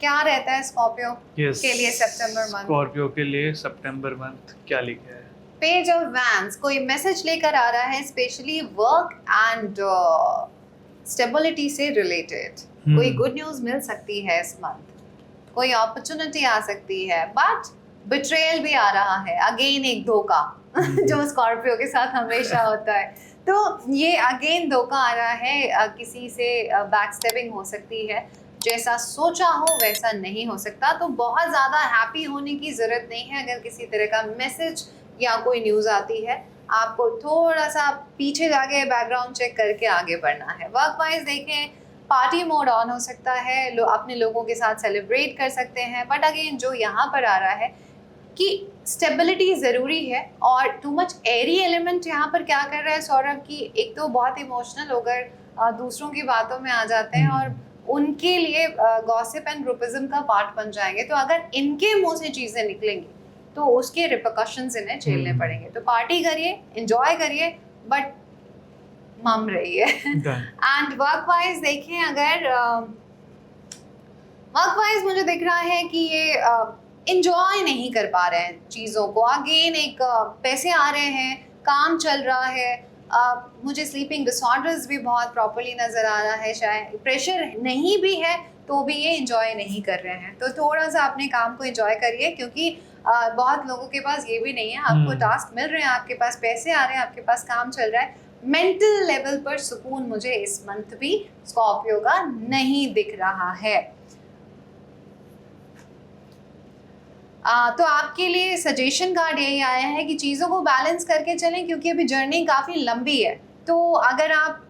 क्या रहता है स्कॉर्पियो के लिए सितंबर मंथ। स्कॉर्पियो के लिए सितंबर मंथ क्या लिखा है? पेज ऑफ वैंड्स कोई मैसेज लेकर आ रहा है, स्पेशली वर्क एंड स्टेबिलिटी से रिलेटेड। कोई गुड न्यूज़ मिल सकती है इस मंथ, कोई अपॉर्चुनिटी आ सकती है, बट बिट्रेयल भी आ रहा है। अगेन एक धोखा जो स्कॉर्पियो के साथ हमेशा होता है। तो ये अगेन धोखा आ रहा है, किसी से बैकस्टेपिंग हो सकती है। जैसा सोचा हो वैसा नहीं हो सकता। तो बहुत ज़्यादा हैप्पी होने की ज़रूरत नहीं है। अगर किसी तरह का मैसेज या कोई न्यूज़ आती है, आपको थोड़ा सा पीछे जाके बैकग्राउंड चेक करके आगे बढ़ना है। वर्क वाइज देखें, पार्टी मोड ऑन हो सकता है, अपने लोगों के साथ सेलिब्रेट कर सकते हैं। बट अगेन जो यहाँ पर आ रहा है कि स्टेबिलिटी ज़रूरी है, और टू मच एरी एलिमेंट यहाँ पर क्या कर रहा है सौरभ, की एक तो बहुत इमोशनल होकर दूसरों की बातों में आ जाते हैं और उनके लिए गॉसिप एंड ग्रुपिज्म का पार्ट बन जाएंगे। तो अगर इनके मुंह से चीज़ें निकलेंगी तो उसके रिपरकशंस इन्हें झेलने पड़ेंगे। तो पार्टी करिए, एंजॉय करिए, बट मम रहिए। एंड वर्क वाइज देखें, अगर वर्क वाइज मुझे दिख रहा है कि ये इंजॉय नहीं कर पा रहे हैं चीज़ों को। अगेन एक पैसे आ रहे हैं, काम चल रहा है, मुझे स्लीपिंग डिसऑर्डर्स भी बहुत प्रॉपर्ली नज़र आ रहा है, शायद प्रेशर नहीं भी है तो भी ये इंजॉय नहीं कर रहे हैं। तो थोड़ा सा अपने काम को इंजॉय करिए, क्योंकि बहुत लोगों के पास ये भी नहीं है। आपको टास्क मिल रहे हैं, आपके पास पैसे आ रहे हैं, आपके पास काम चल रहा है, मेंटल लेवल पर सुकून मुझे इस मंथ भी स्कॉर्पियो का नहीं दिख रहा है। तो आपके लिए सजेशन कार्ड यही आया है कि चीज़ों को बैलेंस करके चलें, क्योंकि अभी जर्नी काफ़ी लंबी है। तो अगर आप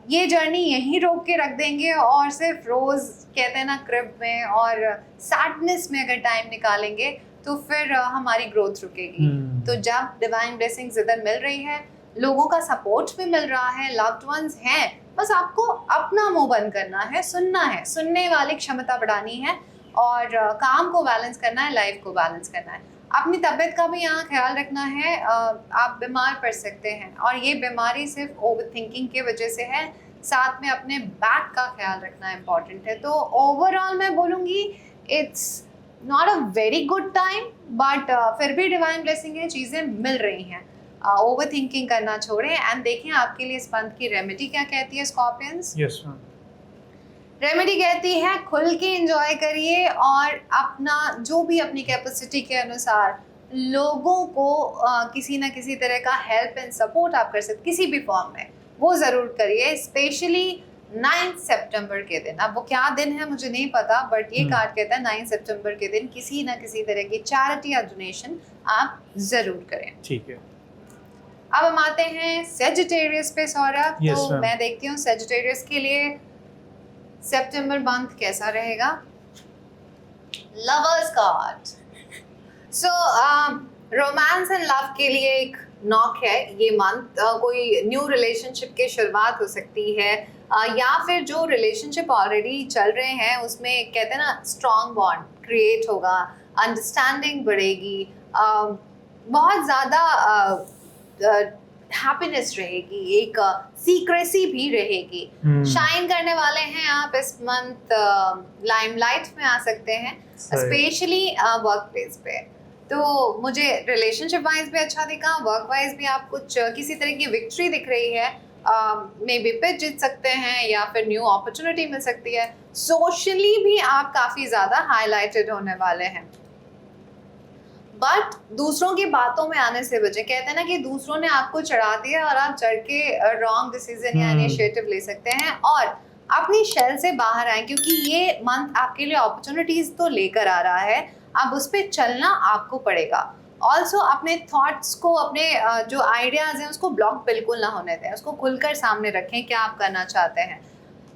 ये जर्नी यहीं रोक के रख देंगे और सिर्फ रोज़ कहते हैं ना क्रिब में और सैडनेस में अगर टाइम निकालेंगे, तो फिर हमारी ग्रोथ रुकेगी। तो जब डिवाइन ब्लेसिंग्स इधर मिल रही है, लोगों का सपोर्ट भी मिल रहा है, लव्ड वंस हैं, बस आपको अपना मुंह बंद करना है, सुनना है, सुनने वाली क्षमता बढ़ानी है, और काम को बैलेंस करना है, लाइफ को बैलेंस करना है। अपनी तबीयत का भी यहाँ ख्याल रखना है। आप बीमार पड़ सकते हैं, और ये बीमारी सिर्फ ओवर थिंकिंग की वजह से है। साथ में अपने बैक का ख्याल रखना इम्पॉर्टेंट है। तो ओवरऑल मैं बोलूँगी it's not a very good time, but फिर भी डिवाइन ब्लेसिंग है, चीज़ें मिल रही हैं। ओवर थिंकिंग करना छोड़ें। एंड देखें आपके लिए इस मंथ की रेमेडी क्या कहती है स्कॉर्पियंस। Yes ma'am. रेमेडी कहती है खुल के एंजॉय करिए, और अपना जो भी अपनी कैपेसिटी के अनुसार लोगों को किसी ना किसी तरह का हेल्प एंड सपोर्ट आप कर सकते, किसी भी फॉर्म में, वो ज़रूर करिए। स्पेशली 9 सितंबर के दिन, अब वो क्या दिन है मुझे नहीं पता, बट ये कार्ड कहता है 9 सितंबर के दिन किसी ना किसी तरह की चैरिटी या डोनेशन आप ज़रूर करें। ठीक है। अब हम आते हैं सेजिटेरियस पे सौरभ। Yes, तो मैं देखती हूँ सेजिटेरियस के लिए सितंबर मंथ कैसा रहेगा। Lovers card. So romance and love के लिए एक नॉक है ये मंथ। कोई न्यू रिलेशनशिप की शुरुआत हो सकती है, या फिर जो रिलेशनशिप ऑलरेडी चल रहे हैं उसमें कहते हैं ना स्ट्रॉन्ग बॉन्ड क्रिएट होगा, अंडरस्टैंडिंग बढ़ेगी, बहुत ज़्यादा हैप्पीनेस रहेगी, एक सीक्रेसी भी रहेगी। शाइन करने वाले हैं आप इस मंथ, लाइमलाइट में आ सकते हैं, स्पेशली वर्क प्लेस पे। तो मुझे रिलेशनशिप वाइज भी अच्छा दिखा, वर्क वाइज भी आप कुछ किसी तरह की विक्ट्री दिख रही है, मे बी पिच जीत सकते हैं या फिर न्यू अपॉर्चुनिटी मिल सकती है। सोशली भी आप काफ़ी ज़्यादा हाईलाइटेड होने वाले हैं, बट दूसरों की बातों में आने से बचें। कहते हैं ना कि दूसरों ने आपको चढ़ा दिया और आप चढ़ के रॉन्ग डिसीजन या इनिशिएटिव ले सकते हैं, और अपनी शेल से बाहर आए, क्योंकि ये मंथ आपके लिए अपॉर्चुनिटीज तो लेकर आ रहा है, अब उस पर चलना आपको पड़ेगा। ऑल्सो अपने थॉट्स को, अपने जो आइडियाज़ हैं उसको ब्लॉक बिल्कुल ना होने दें, उसको खुलकर सामने रखें क्या आप करना चाहते हैं।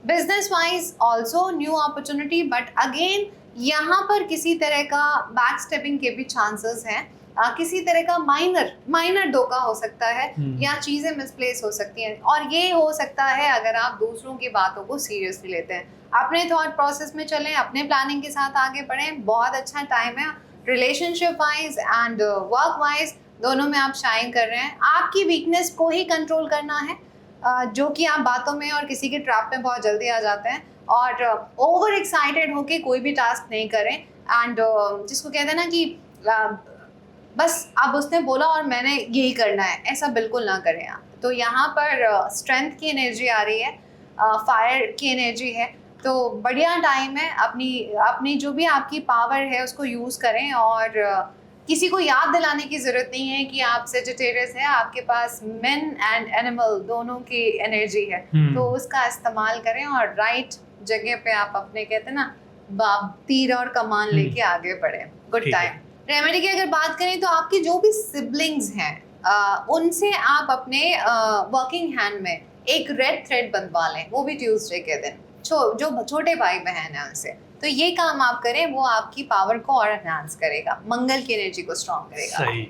Business wise also new opportunity, but again यहाँ पर किसी तरह का बैक स्टेपिंग के भी चांसेस हैं। किसी तरह का माइनर धोखा हो सकता है, या चीज़ें मिसप्लेस हो सकती हैं, और ये हो सकता है अगर आप दूसरों की बातों को सीरियसली लेते हैं। अपने थॉट प्रोसेस में चलें, अपने प्लानिंग के साथ आगे बढ़ें, बहुत अच्छा टाइम है। Relationship wise and work wise दोनों में आप शाइन कर रहे हैं। आपकी वीकनेस को ही कंट्रोल करना है, जो कि आप बातों में और किसी के ट्रैप में बहुत जल्दी आ जाते हैं, और ओवर एक्साइटेड होके कोई भी टास्क नहीं करें। एंड जिसको कहते हैं ना कि बस अब उसने बोला और मैंने यही करना है, ऐसा बिल्कुल ना करें आप। तो यहाँ पर स्ट्रेंथ की एनर्जी आ रही है, फायर की एनर्जी है, तो बढ़िया टाइम है। अपनी जो भी आपकी पावर है उसको यूज़ करें, और किसी को याद दिलाने की ज़रूरत नहीं है कि आप सेजिटेरियस है, आपके पास मेन एंड एनिमल दोनों की एनर्जी है, तो उसका इस्तेमाल करें और राइट जगह पे आप अपने कहते हैं ना तीर और कमान लेके आगे बढ़े। गुड ठीक टाइम। है। रेमेडी की अगर बात करें तो आपके जो भी सिबलिंग्स हैं उनसे आप अपने वर्किंग हैंड में एक रेड थ्रेड बंधवा लें, वो भी ट्यूसडे के दिन। जो छोटे भाई बहन हैं उनसे, तो ये काम आप करें, वो आपकी पावर को और एनहांस करेगा, मंगल की एनर्जी को स्ट्रॉन्ग करेगा। सही।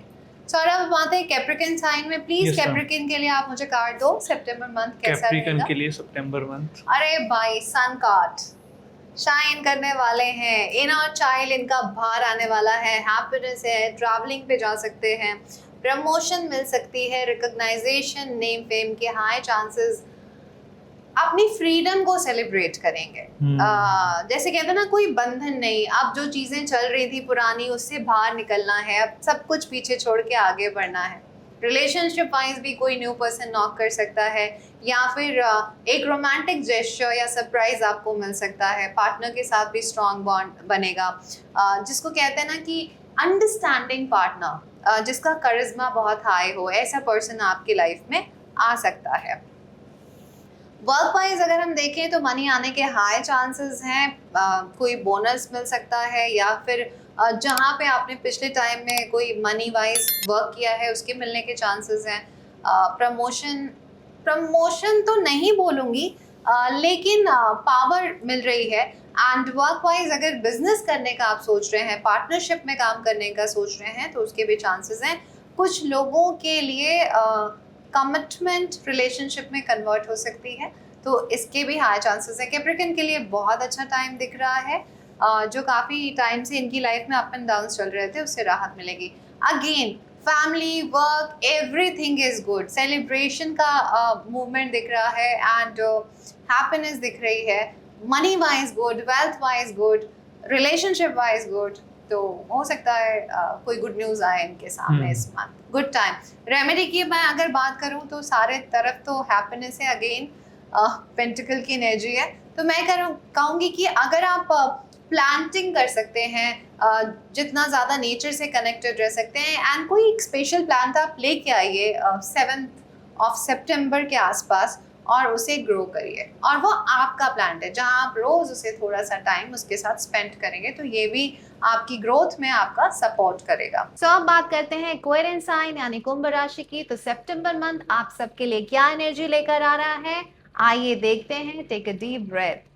सौरभ, अब बात है कैप्रिकन साइन में। Please Yes, ma'am. कैप्रिकन के लिए आप मुझे कार्ड दो। सितंबर मंथ कैसा कैप्रिकन रहेगा? के लिए सितंबर मंथ, अरे भाई, सन कार्ड शाइन करने वाले हैं। इनर चाइल्ड इनका बाहर आने वाला है, हैप्पीनेस है, ट्रैवलिंग पे जा सकते हैं, प्रमोशन मिल सकती है, रिकॉग्नाइजेशन, नेम फेम के हाई चांसेस, अपनी फ्रीडम को सेलिब्रेट करेंगे। जैसे कहते हैं ना, कोई बंधन नहीं, अब जो चीजें चल रही थी पुरानी उससे बाहर निकलना है, अब सब कुछ पीछे छोड़ के आगे बढ़ना है। रिलेशनशिप वाइज भी कोई न्यू पर्सन नॉक कर सकता है, या फिर एक रोमांटिक जेस्चर या सरप्राइज आपको मिल सकता है। पार्टनर के साथ भी स्ट्रॉन्ग बॉन्ड बनेगा, जिसको कहते हैं ना कि अंडरस्टैंडिंग पार्टनर, जिसका करिश्मा बहुत हाई हो, ऐसा पर्सन आपकी लाइफ में आ सकता है। वर्क वाइज अगर हम देखें तो मनी आने के हाई चांसेस हैं, कोई बोनस मिल सकता है, या फिर जहाँ पे आपने पिछले टाइम में कोई मनी वाइज वर्क किया है उसके मिलने के चांसेस हैं। प्रमोशन तो नहीं बोलूँगी, लेकिन पावर मिल रही है। एंड वर्क वाइज अगर बिजनेस करने का आप सोच रहे हैं, पार्टनरशिप में काम करने का सोच रहे हैं, तो उसके भी चांसेस हैं। कुछ लोगों के लिए कमिटमेंट रिलेशनशिप में कन्वर्ट हो सकती है, तो इसके भी हाई चांसेस हैं। कैप्रिकन के लिए बहुत अच्छा टाइम दिख रहा है, जो काफ़ी टाइम से इनकी लाइफ में अप एंड डाउन चल रहे थे उससे राहत मिलेगी। Again family, work, everything is good. Celebration का मूवमेंट दिख रहा है, एंड हैप्पीनेस दिख रही है। Money wise good, wealth wise good, relationship wise good. तो हो सकता है कोई गुड न्यूज़ आए इनके सामने इस मंथ। Good time. रेमेडी की मैं अगर बात करूं तो सारे तरफ तो हैप्पीनेस है। अगेन पेंटिकल की एनर्जी है, तो मैं कहूँगी कि अगर आप प्लांटिंग कर सकते हैं, जितना ज़्यादा नेचर से कनेक्टेड रह सकते हैं, एंड कोई एक स्पेशल प्लांट आप लेके आइए 7 सितंबर के आसपास और उसे ग्रो करिए, और वो आपका प्लांट है जहां आप रोज उसे थोड़ा सा टाइम उसके साथ स्पेंड करेंगे, तो ये भी आपकी ग्रोथ में आपका सपोर्ट करेगा। सो अब बात करते हैं एक्वेरियस साइन यानी कुंभ राशि की। तो सितंबर मंथ आप सबके लिए क्या एनर्जी लेकर आ रहा है, आइए देखते हैं। Take a deep breath.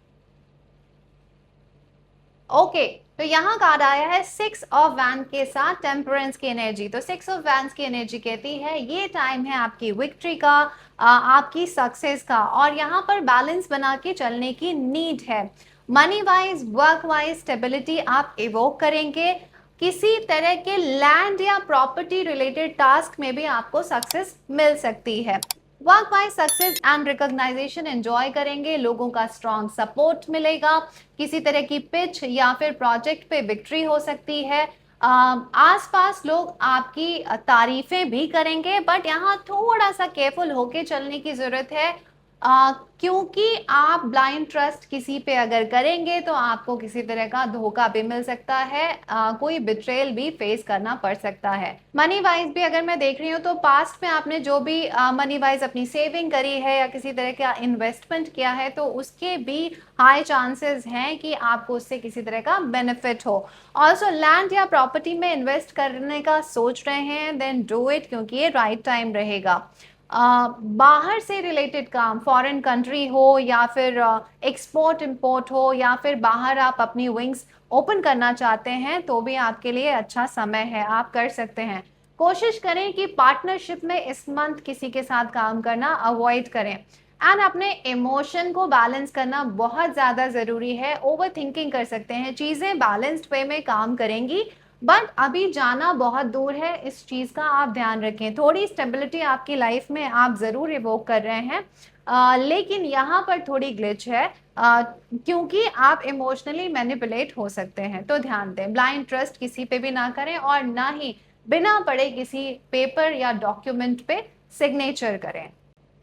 Okay, तो यहाँ कार्ड आया है 6 ऑफ वैंड के साथ टेम्परेंस की एनर्जी। तो 6 ऑफ वैंड की एनर्जी कहती है ये टाइम है आपकी विक्ट्री का, आपकी सक्सेस का, और यहाँ पर बैलेंस बना के चलने की नीड है। Money wise, work wise stability आप इवोक करेंगे। किसी तरह के लैंड या प्रॉपर्टी रिलेटेड टास्क में भी आपको सक्सेस मिल सकती है। Work wise success and recognisation enjoy करेंगे, लोगों का स्ट्रॉन्ग सपोर्ट मिलेगा, किसी तरह की पिच या फिर प्रोजेक्ट पे विक्ट्री हो सकती है। आसपास लोग आपकी तारीफें भी करेंगे, बट यहाँ थोड़ा सा केयरफुल होके चलने की जरूरत है, क्योंकि आप ब्लाइंड ट्रस्ट किसी पे अगर करेंगे तो आपको किसी तरह का धोखा भी मिल सकता है, कोई बिट्रेल भी फेस करना पड़ सकता है। मनी वाइज भी अगर मैं देख रही हूँ तो पास्ट में आपने जो भी मनी वाइज अपनी सेविंग करी है या किसी तरह का इन्वेस्टमेंट किया है, तो उसके भी हाई चांसेस हैं कि आपको उससे किसी तरह का बेनिफिट हो। ऑल्सो लैंड या प्रॉपर्टी में इन्वेस्ट करने का सोच रहे हैं, देन डू इट, क्योंकि ये राइट टाइम रहेगा। बाहर से रिलेटेड काम, फॉरेन कंट्री हो या फिर एक्सपोर्ट इंपोर्ट हो, या फिर बाहर आप अपनी विंग्स ओपन करना चाहते हैं, तो भी आपके लिए अच्छा समय है, आप कर सकते हैं। कोशिश करें कि पार्टनरशिप में इस मंथ किसी के साथ काम करना अवॉइड करें, एंड अपने इमोशन को बैलेंस करना बहुत ज़्यादा ज़रूरी है। ओवर थिंकिंग कर सकते हैं, चीज़ें बैलेंस्ड वे में काम करेंगी, बट अभी जाना बहुत दूर है, इस चीज़ का आप ध्यान रखें। थोड़ी स्टेबिलिटी आपकी लाइफ में आप ज़रूर इवोक कर रहे हैं, लेकिन यहाँ पर थोड़ी ग्लिच है, क्योंकि आप इमोशनली मैनिपुलेट हो सकते हैं, तो ध्यान दें। ब्लाइंड ट्रस्ट किसी पे भी ना करें, और ना ही बिना पढ़े किसी पेपर या डॉक्यूमेंट पे सिग्नेचर करें।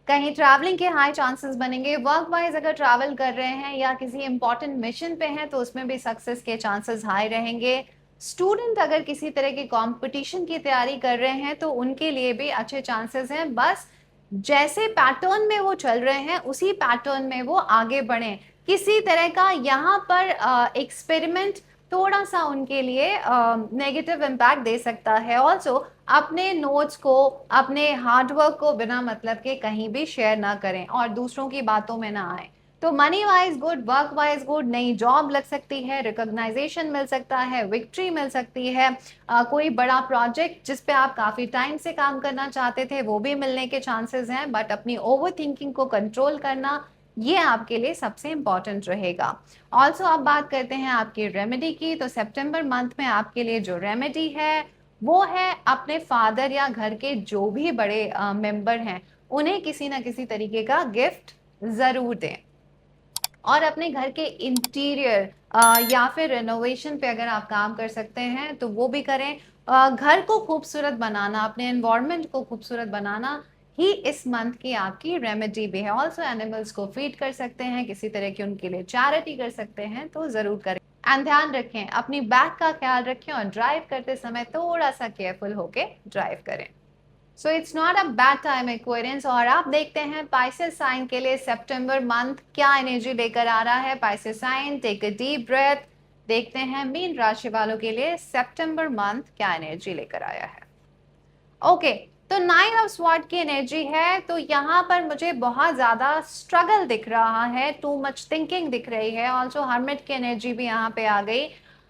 कहीं ट्रैवलिंग के हाई चांसेस बनेंगे। वर्क वाइज अगर ट्रैवल कर रहे हैं या किसी इंपॉर्टेंट मिशन पे हैं, तो उसमें भी सक्सेस के चांसेस हाई रहेंगे। स्टूडेंट अगर किसी तरह की कंपटीशन की तैयारी कर रहे हैं, तो उनके लिए भी अच्छे चांसेस हैं। बस जैसे पैटर्न में वो चल रहे हैं उसी पैटर्न में वो आगे बढ़ें, किसी तरह का यहाँ पर एक्सपेरिमेंट थोड़ा सा उनके लिए नेगेटिव इम्पैक्ट दे सकता है। ऑल्सो अपने नोट्स को, अपने हार्डवर्क को बिना मतलब के कहीं भी शेयर ना करें और दूसरों की बातों में ना आए। तो money wise good, work wise good, नई जॉब लग सकती है, रिकॉग्नाइजेशन मिल सकता है, विक्ट्री मिल सकती है, कोई बड़ा प्रोजेक्ट जिस पे आप काफ़ी टाइम से काम करना चाहते थे वो भी मिलने के चांसेस हैं। बट अपनी ओवर थिंकिंग को कंट्रोल करना, ये आपके लिए सबसे इम्पॉर्टेंट रहेगा। ऑल्सो आप बात करते हैं आपकी रेमेडी की, तो सितंबर मंथ में आपके लिए जो रेमेडी है वो है अपने फादर या घर के जो भी बड़े मेंबर हैं उन्हें किसी ना किसी तरीके का गिफ्ट ज़रूर दें। और अपने घर के इंटीरियर या फिर रेनोवेशन पे अगर आप काम कर सकते हैं तो वो भी करें। घर को खूबसूरत बनाना, अपने एनवायरनमेंट को खूबसूरत बनाना ही इस मंथ की आपकी रेमेडी भी है। ऑल्सो एनिमल्स को फीड कर सकते हैं, किसी तरह की उनके लिए चैरिटी कर सकते हैं तो ज़रूर करें। एंड ध्यान रखें, अपनी बैक का ख्याल रखें और ड्राइव करते समय थोड़ा सा केयरफुल होके ड्राइव करें। So it's not a bad time Aquarians. और आप देखते हैं पाइसेस साइन के लिए सितंबर मंथ क्या एनर्जी लेकर आ रहा है। Pisces sign, take a deep breath. देखते हैं मीन राशि वालों के लिए सितंबर मंथ क्या एनर्जी लेकर आया है। ओके, तो 9 ऑफ स्वॉर्ड की एनर्जी है, तो यहाँ पर मुझे बहुत ज़्यादा स्ट्रगल दिख रहा है, टू मच थिंकिंग दिख रही है। ऑल्सो हर्मिट की एनर्जी भी यहाँ पे आ गई।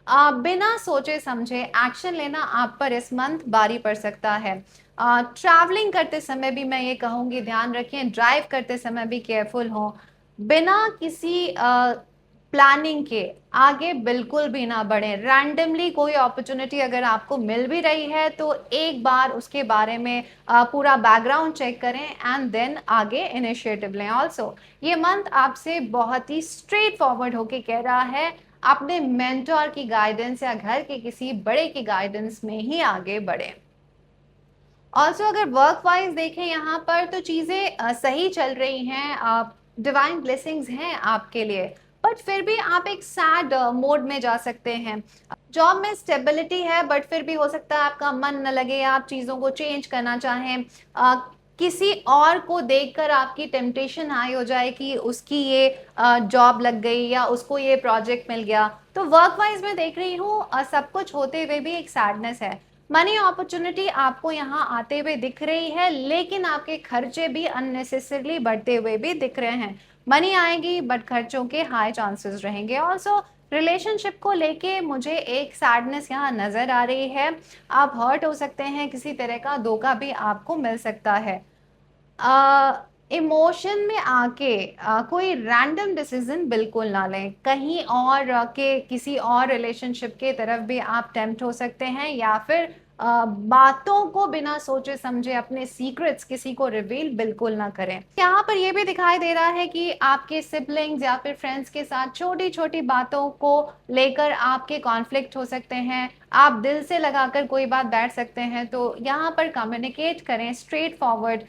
बिना सोचे समझे एक्शन लेना आप पर इस मंथ भारी पड़ सकता है। ट्रैवलिंग करते समय भी मैं ये कहूँगी ध्यान रखें, ड्राइव करते समय भी केयरफुल हों। बिना किसी प्लानिंग के आगे बिल्कुल भी ना बढ़ें। रैंडमली कोई अपॉर्चुनिटी अगर आपको मिल भी रही है तो एक बार उसके बारे में पूरा बैकग्राउंड चेक करें एंड देन आगे इनिशिएटिव लें। ऑल्सो ये मंथ आपसे बहुत ही स्ट्रेट फॉरवर्ड होके कह रहा है अपने मेंटोर की गाइडेंस या घर के किसी बड़े की गाइडेंस में ही आगे बढ़ें। ऑल्सो अगर वर्क वाइज देखें यहाँ पर तो चीज़ें सही चल रही हैं, डिवाइन ब्लेसिंग्स हैं आपके लिए, बट फिर भी आप एक सैड मोड में जा सकते हैं। जॉब में स्टेबिलिटी है बट फिर भी हो सकता है आपका मन न लगे, आप चीज़ों को चेंज करना चाहें। किसी और को देखकर आपकी टेम्पटेशन हाई हो जाए कि उसकी ये जॉब लग गई या उसको ये प्रोजेक्ट मिल गया। तो वर्क वाइज मैं देख रही हूँ सब कुछ होते हुए भी एक सैडनेस है। मनी अपॉर्चुनिटी आपको यहाँ आते हुए दिख रही है, लेकिन आपके खर्चे भी अननेसेसरली बढ़ते हुए भी दिख रहे हैं। मनी आएगी बट खर्चों के हाई चांसेस रहेंगे। ऑल्सो रिलेशनशिप को लेके मुझे एक सैडनेस यहाँ नज़र आ रही है। आप हर्ट हो सकते हैं, किसी तरह का धोखा भी आपको मिल सकता है। इमोशन में आके कोई रैंडम डिसीजन बिल्कुल ना लें। कहीं और के किसी और रिलेशनशिप के तरफ भी आप टेम्प्ट हो सकते हैं, या फिर बातों को बिना सोचे समझे अपने सीक्रेट्स किसी को रिवील बिल्कुल ना करें। यहाँ पर ये भी दिखाई दे रहा है कि आपके सिबलिंग्स या फिर फ्रेंड्स के साथ छोटी छोटी बातों को लेकर आपके कॉन्फ्लिक्ट हो सकते हैं। आप दिल से लगाकर कोई बात बैठ सकते हैं, तो यहाँ पर कम्युनिकेट करें स्ट्रेट फॉरवर्ड।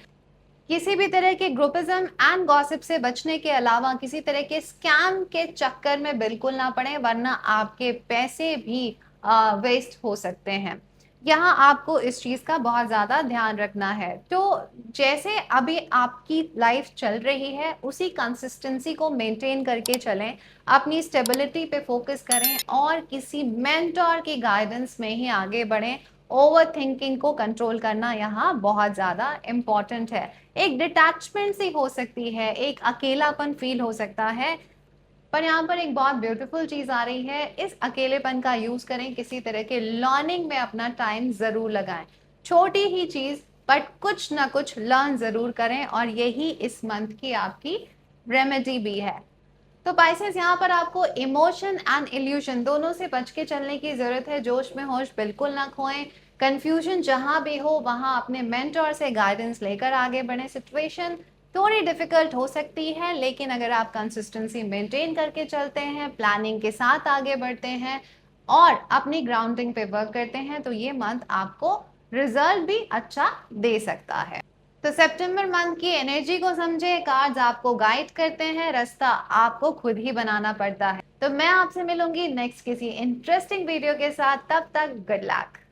किसी भी तरह के ग्रुपिज्म एंड गॉसिप से बचने के अलावा किसी तरह के स्कैम के चक्कर में बिल्कुल ना पड़े, वरना आपके पैसे भी वेस्ट हो सकते हैं। यहाँ आपको इस चीज़ का बहुत ज़्यादा ध्यान रखना है। तो जैसे अभी आपकी लाइफ चल रही है उसी कंसिस्टेंसी को मेंटेन करके चलें, अपनी स्टेबिलिटी पे फोकस करें और किसी मेंटोर की गाइडेंस में ही आगे बढ़ें। ओवर थिंकिंग को कंट्रोल करना यहाँ बहुत ज़्यादा इम्पॉर्टेंट है। एक डिटैचमेंट सी हो सकती है, एक अकेलापन फील हो सकता है, पर यहाँ पर एक बहुत ब्यूटीफुल चीज़ आ रही है। इस अकेलेपन का यूज़ करें, किसी तरह के लर्निंग में अपना टाइम ज़रूर लगाएं। छोटी ही चीज़ बट कुछ ना कुछ लर्न ज़रूर करें, और यही इस मंथ की आपकी रेमेडी भी है। तो पाइसेस, यहाँ पर आपको इमोशन एंड इल्यूशन दोनों से बच के चलने की ज़रूरत है। जोश में होश बिल्कुल ना खोएं। कंफ्यूजन जहाँ भी हो वहाँ अपने मेंटोर से गाइडेंस लेकर आगे बढ़ें। सिचुएशन थोड़ी डिफिकल्ट हो सकती है, लेकिन अगर आप कंसिस्टेंसी मेंटेन करके चलते हैं, प्लानिंग के साथ आगे बढ़ते हैं और अपनी ग्राउंडिंग पे वर्क करते हैं, तो ये मंथ आपको रिजल्ट भी अच्छा दे सकता है। तो सितंबर मंथ की एनर्जी को समझे, कार्ड्स आपको गाइड करते हैं, रास्ता आपको खुद ही बनाना पड़ता है। तो मैं आपसे मिलूंगी नेक्स्ट किसी इंटरेस्टिंग वीडियो के साथ। तब तक गुड लक।